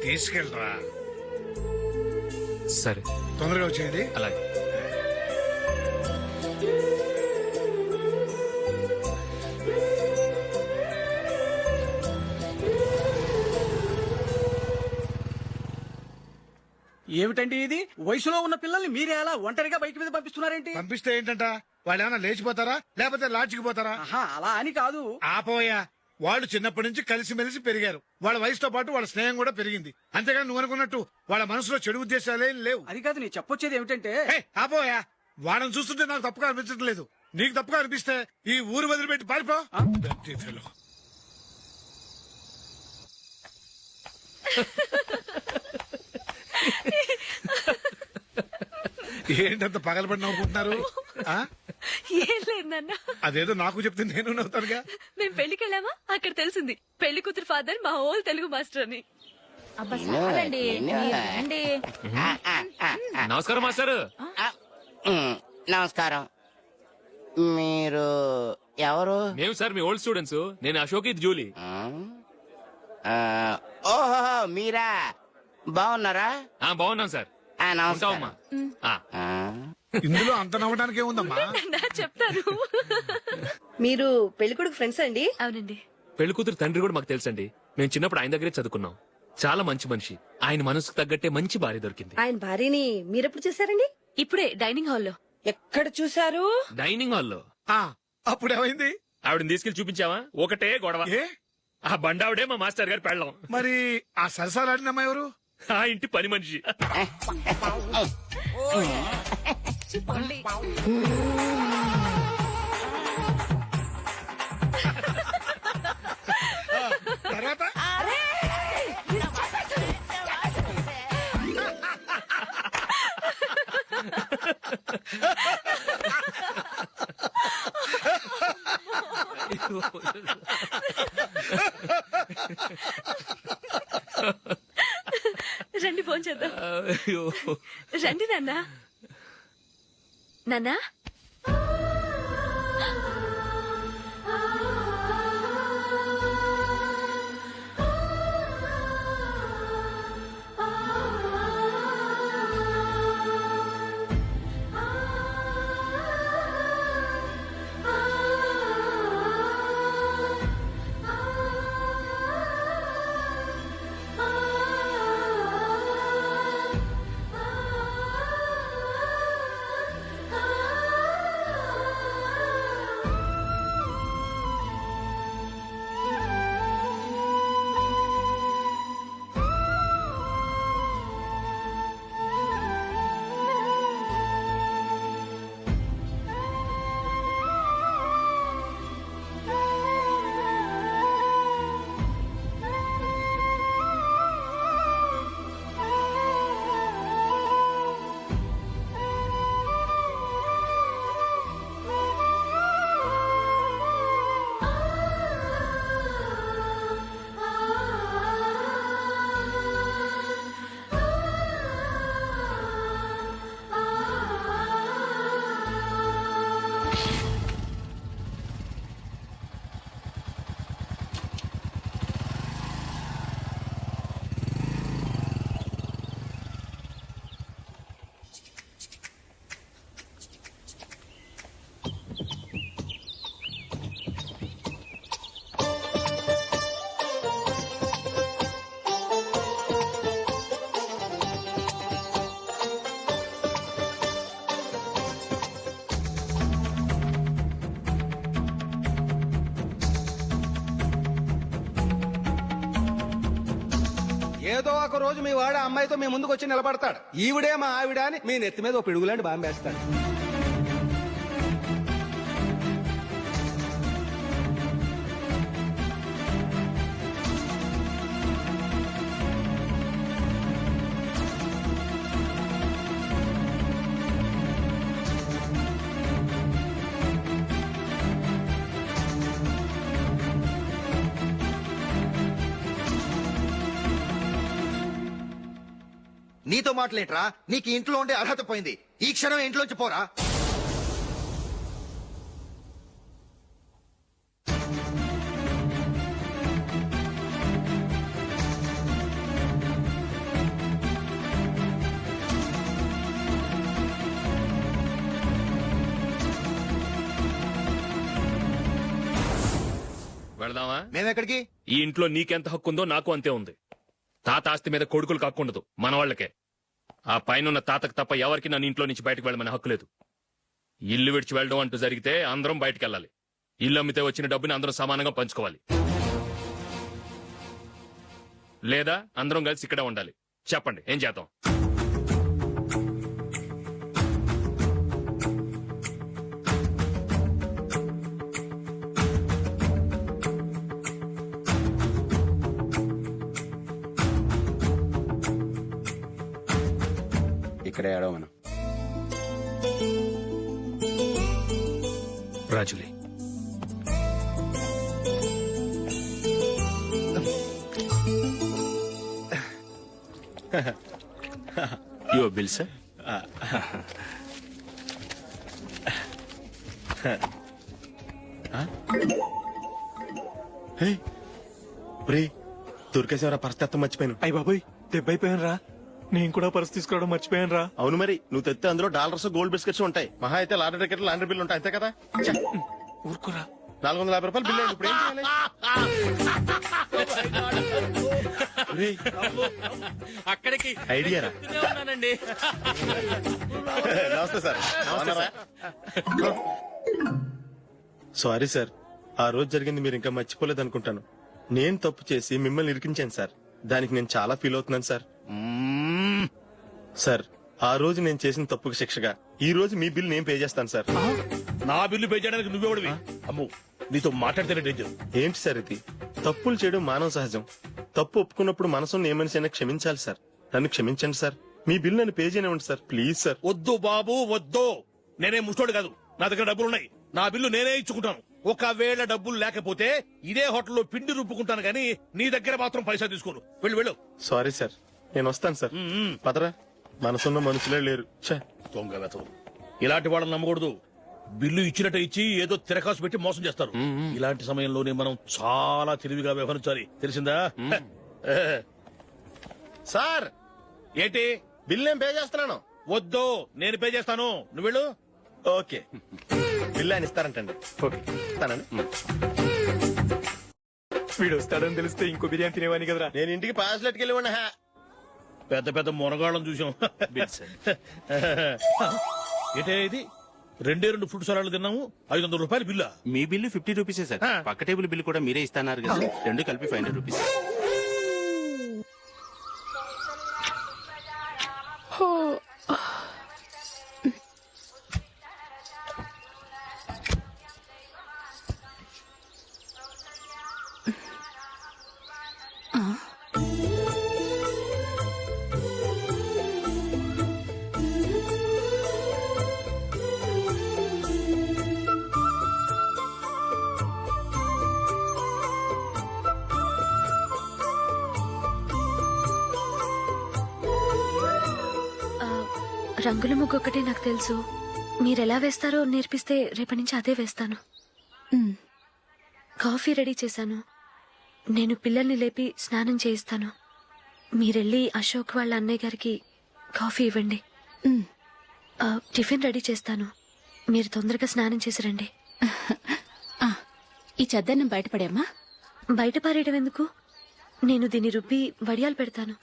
తీసుకెళ్ళరా. సరే తొందరగా వచ్చేయండి. అలాగే. ఏమిటండి ఇది? వయసులో ఉన్న పిల్లల్ని మీరే అలా ఒంటరిగా బయట మీద పంపిస్తున్నారేంటి? పంపిస్తే ఏంటంట, వాళ్ళు ఏమైనా లేచిపోతారా లేకపోతే లాడ్జికి పోతారా? ఆహా, అలా అని కాదు. ఆపోయా, వాళ్ళు చిన్నప్పటి నుంచి కలిసిమెలిసి పెరిగారు. వాళ్ళ వయసుతో పాటు వాళ్ళ స్నేహం కూడా పెరిగింది. అంతేగాని నువ్వు అనుకున్నట్టు వాళ్ళ మనసులో చెడు ఉద్దేశాలేం లేవు. అది కాదు, నేను చెప్పొచ్చేది ఏమిటంటే, ఆపోయా, వాళ్ళని చూస్తుంటే నాకు తప్పుగా అనిపించడం లేదు. నీకు తప్పుగా అనిపిస్తే ఈ ఊరు వదిలిపెట్టి పారిపో. Dirty fellow. ఏంటంత పగలబడి నవ్వుకుంటున్నారు? ఏం లేదు నాన్న. అదేదో నాకు చెప్తే నేను నవ్వుతానుగా. మేము పెళ్లికి వెళ్ళామా, అక్కడ తెలిసింది పెళ్లి కూతురు ఫాదర్ మా హోల్ తెలుగు మాస్టర్ అని. నమస్కారం మాస్టర్. నమస్కారం. మీరు ఎవరు? మేము సార్ మీ ఓల్డ్ స్టూడెంట్స్. నేను అశోక్, ఇది జూలీ. ఓహో, మీరా? బాగున్నారా? బాగున్నాం సార్. నమస్కారం. ఇందులో అంత నవ్వడానికి ఏముందమ్మా? చెప్తాను. మీరు పెళ్లికొడుకు ఫ్రెండ్స్ అండి? అవునండి. పెళ్లి కూతురు తండ్రి కూడా మాకు తెలుసండి. మేము చిన్నప్పుడు ఆయన దగ్గరే చదువుకున్నాం. చాలా మంచి మనిషి. ఆయన మనసుకు తగ్గట్టే మంచి భార్య దొరికింది. ఆయన భార్యని మీరెప్పుడు చూసారండి? ఇప్పుడే డైనింగ్ హాల్లో. ఎక్కడ చూసారు? డైనింగ్ హాల్లో. అప్పుడు ఏమైంది? ఆవిడని తీసుకెళ్లి చూపించావా? ఒకటే గొడవ. ఏ? ఆ బండావిడే మా మాస్టర్ గారు పెళ్ళం. మరి ఆ సరసాలాడిన అమ్మాయి ఎవరు? ఆ ఇంటి పని మనిషి. తర్వాత రండి ఫోన్ చేద్దాం. రండి నాన్న. నాన్నా, ఏదో ఒక రోజు మీ వాడు అమ్మాయితో మీ ముందుకు వచ్చి నిలబడతాడు. ఈవిడే మా ఆవిడ అని మీ నెత్తి మీద ఓ పిడుగులాంటి బాంబేస్తాడు. నీతో మాటలేంట్రా? నీకు ఇంట్లో ఉండే అర్హత పోయింది. ఈ క్షణం ఇంట్లోంచి పోరా. బయలుదేరదామా? మేమెక్కడికి? ఈ ఇంట్లో నీకెంత హక్కు ఉందో నాకు అంతే ఉంది. తాత ఆస్తి మీద కొడుకులు కాకుండదు, మన వాళ్ళకే. ఆ పైన తాతకు తప్ప ఎవరికి నన్ను ఇంట్లో నుంచి బయటకు వెళ్ళమని హక్కు లేదు. ఇల్లు విడిచి వెళ్ళడం అంటూ జరిగితే అందరం బయటకు వెళ్ళాలి. ఇల్లు అమ్మితే వచ్చిన డబ్బుని అందరం సమానంగా పంచుకోవాలి. లేదా అందరం కలిసి ఇక్కడే ఉండాలి. చెప్పండి, ఏం చేద్దాం? ఇక్కడే ఆడో మనం. రాజులే, యువర్ బిల్ సార్. దొరికేసేవరా పరిస్థితి మర్చిపోయాను. అయ్య బాబాయ్ దెబ్బైపోయాను రా. నేను కూడా పర్స్ తీసుకురావడం మర్చిపోయాను రా. అవును మరి, నువ్వు తెస్తే అందులో డాలర్స్ గోల్డ్ బిస్కెట్స్ ఉంటాయి. మహా అయితే లాటరీ టికెట్ లాండ్రీ బిల్లు ఉంటాయి, అంతే కదా. ఊరుకురా. 450 రూపాయలు బిల్లు అయింది. ఇప్పుడు ఏం చేయాలి? ఒరేయ్, అక్కడికి ఐడియా రా. ఉన్నానండి. నమస్తే సార్. బాగున్నారా? సారీ సార్, ఆ రోజు జరిగింది మీరు ఇంకా మర్చిపోలేదు అనుకుంటాను. నేను తప్పు చేసి మిమ్మల్ని ఇరికించాను సార్. దానికి నేను చాలా ఫీల్ అవుతున్నాను సార్. సార్, ఆ రోజు నేను చేసిన తప్పుకు శిక్షగా ఈ రోజు మీ బిల్ నేను పే చేస్తాను సార్. నా బిల్లు పే చేయడానికి నువ్వెవడివి? అమ్ము, నీతో మాట్లాడితేనే డేంజర్. ఏంటి సార్ ఇది? తప్పులు చేయడం మానవ సహజం. తప్పు ఒప్పుకున్నప్పుడు మనసును ఏ మనిషి అయినా క్షమించాలి సార్. నన్ను క్షమించండి సార్. మీ బిల్ నన్ను పే చేయనివ్వండి సార్, ప్లీజ్ సార్. వద్దు బాబు, వద్దు. నేనే ముష్టోడు కాదు, నా దగ్గర డబ్బులున్నాయి. నా బిల్లు నేనే ఇచ్చుకుంటాను. ఒకవేళ డబ్బులు లేకపోతే ఇదే హోటల్లో పిండి రుబ్బుకుంటాను గానీ నీ దగ్గర మాత్రం పైసా తీసుకోను. వెళ్ళు వెళ్ళు. సారీ సార్, నేను వస్తాను సార్. పదరా, మనసున్న మనుషులే లేరు. ఛే, దొంగ వెతవు. ఇలాంటి వాళ్ళని నమ్మకూడదు. బిల్లు ఇచ్చినట్టు ఇచ్చి ఏదో తిరకాసు పెట్టి మోసం చేస్తారు. ఇలాంటి సమయంలోనే మనం చాలా తెలివిగా వ్యవహరించాలి, తెలిసిందా? సార్, ఏంటి? బిల్ నేను పే చేస్తున్నాను. వద్దు, నేను పే చేస్తాను, నువ్వు వెళ్ళు. ఓకే, బిల్ ఆయన ఇస్తారంటండి. ఓకే, ఇస్తానండి. వీడు వస్తాడని తెలిస్తే ఇంకో బిర్యానీ తినేవాని కదరా. నేను ఇంటికి పాస్లెట్కి వెళ్ళి ఉన్నా. పెద్ద పెద్ద మునగాళ్ళం చూసాం. ఏంటే ఇది? 2 ఫుడ్ సలాడ్లు తిన్నాము, 500 రూపాయలు బిల్లా? మీ బిల్లు 50 రూపీసే సార్. పక్క టేబుల్ బిల్లు కూడా మీరే ఇస్తాన్నారు కదా, రెండు కలిపి 500 రూపీస్. రంగుల ముగ్గు ఒకటే నాకు తెలుసు. మీరెలా వేస్తారో నేర్పిస్తే రేపటి నుంచి అదే వేస్తాను. కాఫీ రెడీ చేశాను. నేను పిల్లల్ని లేపి స్నానం చేయిస్తాను. మీరెళ్ళి అశోక్ వాళ్ళ అన్నయ్య గారికి కాఫీ ఇవ్వండి. టిఫిన్ రెడీ చేస్తాను. మీరు తొందరగా స్నానం చేసి రండి. ఈ చెద్దన్నం బయటపడేమ్మా. బయట పారేయడం ఎందుకు? నేను దీన్ని రుబ్బి వడియాలు పెడతాను.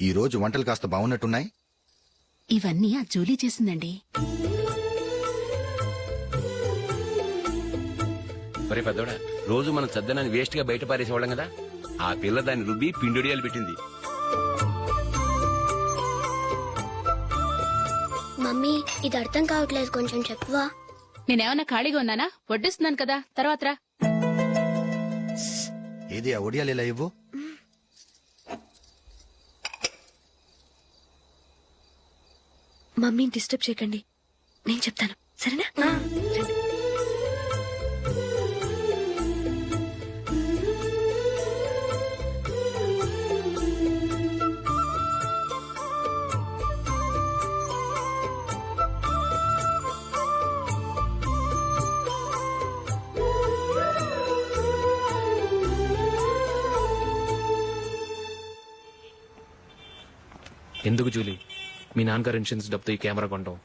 ఈ రోజు వంటలు కాస్త బాగున్నట్టున్నాయి. ఇవన్నీ ఆ జూలీ చేసిందండి. ఒరే పెద్దోడా, రోజు మనం చద్దనాన్ని వేస్ట్ గా బయట పారేసేవాళ్ళం కదా, ఆ పిల్ల దాన్ని రుబ్బి పిండొడియాలు పెట్టింది. మమ్మీ, ఇది అర్థం కావట్లేదు, కొంచెం చెప్పవా? నేనేమన్నా ఖాళీగా ఉన్నానా? వడ్డిస్తున్నాను కదా, తర్వాత రా. ఏది ఆ ఒడియాలు ఇలా ఇవ్వు. మమ్మీని డిస్టర్బ్ చేయకండి, నేను చెప్తాను. సరేనా రండి. ఎందుకు జూలీ మీ నాన్నగారు ఇన్సూరెన్స్ డబ్బుతో ఈ కెమెరా కొనడం?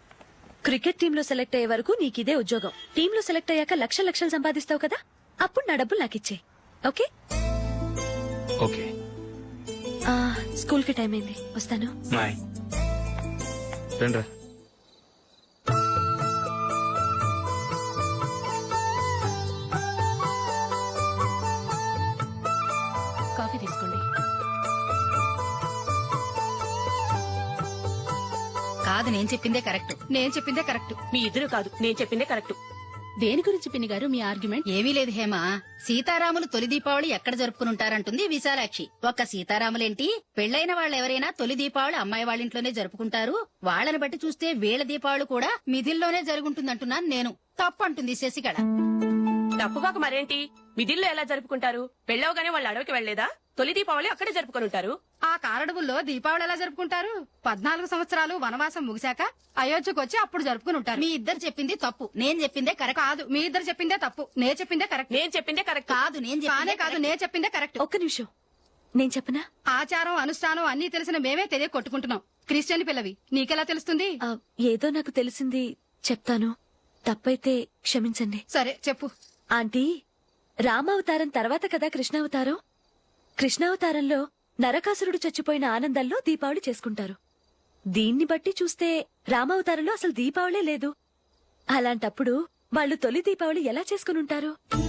క్రికెట్ టీమ్ లో సెలెక్ట్ అయ్యే వరకు నీకిదే ఉద్యోగం. టీమ్ లో సెలెక్ట్ అయ్యాక లక్షలు లక్షలు సంపాదిస్తావు కదా, అప్పుడు నా డబ్బులు నాకు ఇచ్చే. ఓకే? ఓకే. స్కూల్ కి టైం అయింది, వస్తాను. బాయ్. రండ్రా. కాఫీ తీసుకోండి. కాదు, నేను చెప్పిందే కరెక్ట్. నేను చెప్పిందే కరెక్ట్. మీ ఇద్దరు కాదు, నేను చెప్పిందే కరెక్ట్. దేని గురించి పిన్ని గారు మీ ఆర్గ్యుమెంట్? ఏమీ లేదు హేమ. సీతారాములు తొలి దీపావళి ఎక్కడ జరుపుకుంటారంటుంది విశాలాక్షి. ఒక్క సీతారాములేంటి, పెళ్లైన వాళ్ళు ఎవరైనా తొలి దీపావళి అమ్మాయి వాళ్ళ ఇంట్లోనే జరుపుకుంటారు. వాళ్ళని బట్టి చూస్తే వీళ్ళ దీపావళి కూడా మిథిల్లోనే జరుగుంటుందంటున్నాను నేను. తప్పు అంటుంది శశికళ. తప్పుగాక మరేంటి, మిదిల్లో ఎలా జరుపుకుంటారు? పెళ్ళవగానే వాళ్ళు అడవికి వెళ్లేదా? తొలి దీపావళి అక్కడే జరుపుకొని ఉంటారు. ఆ కారడవుల్లో దీపావళి ఎలా జరుపుకుంటారు? 14 సంవత్సరాలు వనవాసం ముగిశాక అయోధ్యకు వచ్చి అప్పుడు జరుపుకుని ఉంటారు. మీ ఇద్దరు చెప్పింది తప్పు, నేను చెప్పిందే కరెక్ట్. కాదు, మీ ఇద్దరు చెప్పిందే తప్పు, నేను చెప్పిందే కరెక్ట్. నేను చెప్పిందే కరెక్ట్. కాదు, నేను చెప్పిందే కరెక్ట్. ఒక్క నిమిషం, నేను చెప్పనా? ఆచారం అనుష్ఠానం అన్ని తెలిసిన మేమే తెలియ కొట్టుకుంటున్నాం. క్రిస్టియన్ పిల్లవి, నీకెలా తెలుస్తుంది? ఏదో నాకు తెలిసింది చెప్తాను, తప్పైతే క్షమించండి. సరే చెప్పు. ఆంటీ, రామావతారం తర్వాత కదా కృష్ణావతారం. కృష్ణావతారంలో నరకాసురుడు చచ్చిపోయిన ఆనందంలో దీపావళి చేసుకుంటారు. దీన్ని బట్టి చూస్తే రామావతారంలో అసలు దీపావళే లేదు. అలాంటప్పుడు వాళ్ళు తొలి దీపావళి ఎలా చేసుకుని ఉంటారు?